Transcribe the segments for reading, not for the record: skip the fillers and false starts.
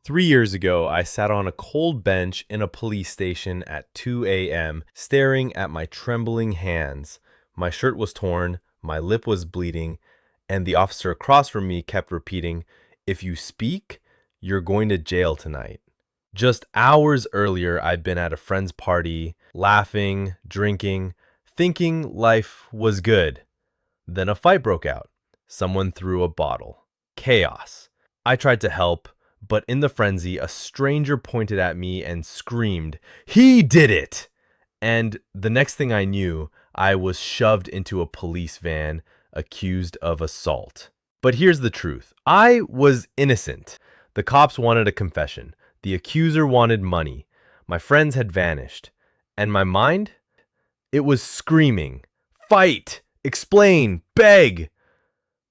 3 years ago, I sat on a cold bench in a police station at 2 a.m., staring at my trembling hands. My shirt was torn, my lip was bleeding, and the officer across from me kept repeating, "If you speak, you're going to jail tonight." Just hours earlier, I'd been at a friend's party, laughing, drinking, thinking life was good. Then a fight broke out. Someone threw a bottle. Chaos. I tried to help, but in the frenzy, a stranger pointed at me and screamed, "He did it!" And the next thing I knew, I was shoved into a police van, accused of assault. But here's the truth. I was innocent. The cops wanted a confession. The accuser wanted money. My friends had vanished. And my mind? It was screaming, "Fight! Explain! Beg!"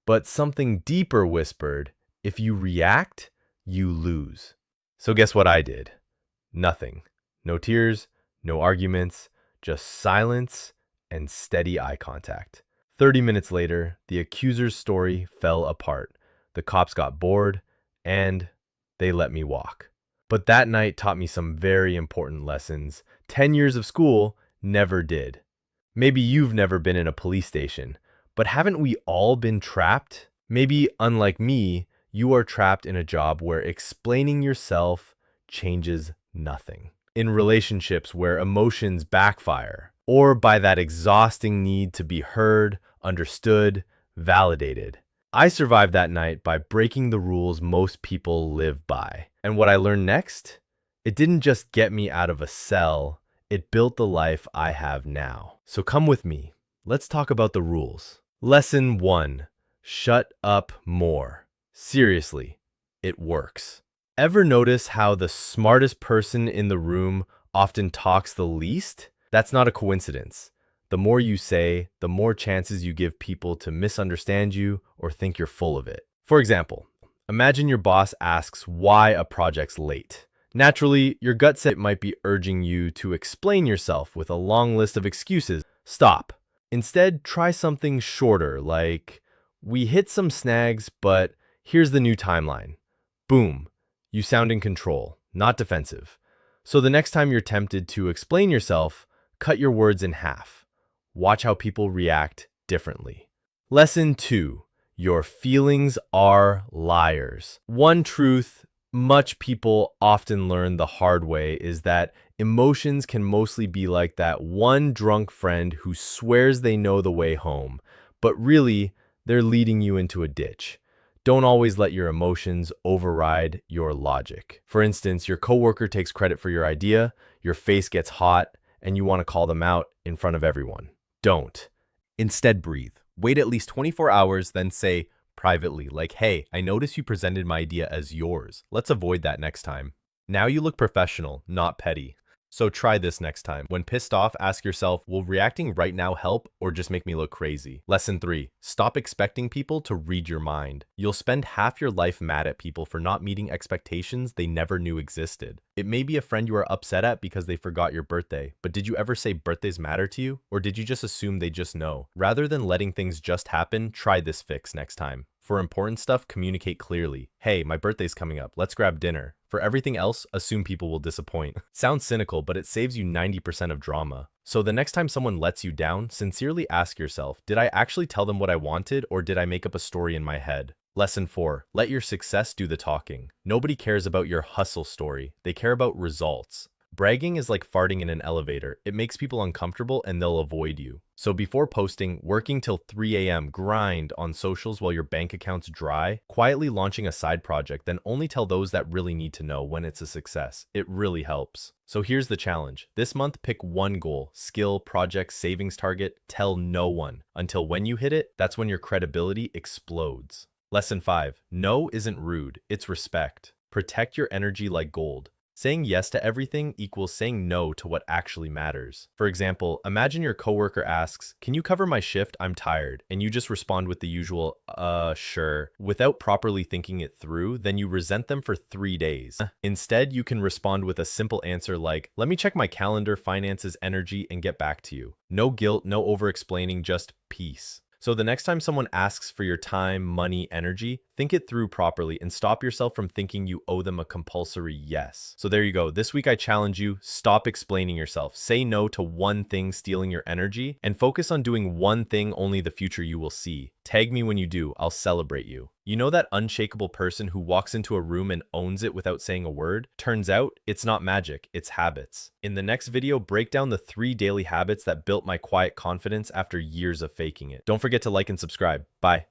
But something deeper whispered, "If you react, you lose." So guess what I did? Nothing. No tears, no arguments, just silence and steady eye contact. 30 minutes later, the accuser's story fell apart. The cops got bored, and they let me walk. But that night taught me some very important lessons 10 years of school never did. Maybe you've never been in a police station, but haven't we all been trapped? Maybe, unlike me, you are trapped in a job where explaining yourself changes nothing. In relationships where emotions backfire, or by that exhausting need to be heard, understood, validated. I survived that night by breaking the rules most people live by. And what I learned next? It didn't just get me out of a cell, it built the life I have now. So come with me. Let's talk about the rules. Lesson 1. Shut up more. Seriously, it works. Ever notice how the smartest person in the room often talks the least? That's not a coincidence. The more you say, the more chances you give people to misunderstand you or think you're full of it. For example, imagine your boss asks why a project's late. Naturally, your gut set might be urging you to explain yourself with a long list of excuses. Stop. Instead, try something shorter, like, "We hit some snags, but here's the new timeline." Boom. You sound in control, not defensive. So the next time you're tempted to explain yourself, cut your words in half. Watch how people react differently. Lesson 2. Your feelings are liars. One truth much people often learn the hard way is that emotions can mostly be like that one drunk friend who swears they know the way home, but really, they're leading you into a ditch. Don't always let your emotions override your logic. For instance, your coworker takes credit for your idea, your face gets hot, and you want to call them out in front of everyone. Don't. Instead, breathe. Wait at least 24 hours, then say privately, like, "Hey, I noticed you presented my idea as yours. Let's avoid that next time." Now you look professional, not petty. So try this next time. When pissed off, ask yourself, will reacting right now help or just make me look crazy? Lesson 3. Stop expecting people to read your mind. You'll spend half your life mad at people for not meeting expectations they never knew existed. It may be a friend you are upset at because they forgot your birthday, but did you ever say birthdays matter to you? Or did you just assume they just know? Rather than letting things just happen, try this fix next time. For important stuff, communicate clearly. "Hey, my birthday's coming up. Let's grab dinner." For everything else, assume people will disappoint. Sounds cynical, but it saves you 90% of drama. So the next time someone lets you down, sincerely ask yourself, did I actually tell them what I wanted, or did I make up a story in my head? Lesson 4. Let your success do the talking. Nobody cares about your hustle story. They care about results. Bragging is like farting in an elevator. It makes people uncomfortable and they'll avoid you. So before posting, working till 3 a.m., grind on socials while your bank account's dry, quietly launching a side project, then only tell those that really need to know when it's a success. It really helps. So here's the challenge. This month, pick one goal, skill, project, savings target. Tell no one. Until when you hit it, that's when your credibility explodes. Lesson 5. No isn't rude. It's respect. Protect your energy like gold. Saying yes to everything equals saying no to what actually matters. For example, imagine your coworker asks, "Can you cover my shift? I'm tired." And you just respond with the usual, sure. Without properly thinking it through, then you resent them for 3 days. Instead, you can respond with a simple answer like, "Let me check my calendar, finances, energy, and get back to you." No guilt, no over-explaining, just peace. So the next time someone asks for your time, money, energy, Think it through properly and stop yourself from thinking you owe them a compulsory yes. So there you go. This week I challenge you, stop explaining yourself. Say no to one thing stealing your energy and focus on doing one thing only the future you will see. Tag me when you do. I'll celebrate you. You know that unshakable person who walks into a room and owns it without saying a word? Turns out, it's not magic, it's habits. In the next video, break down the 3 daily habits that built my quiet confidence after years of faking it. Don't forget to like and subscribe. Bye.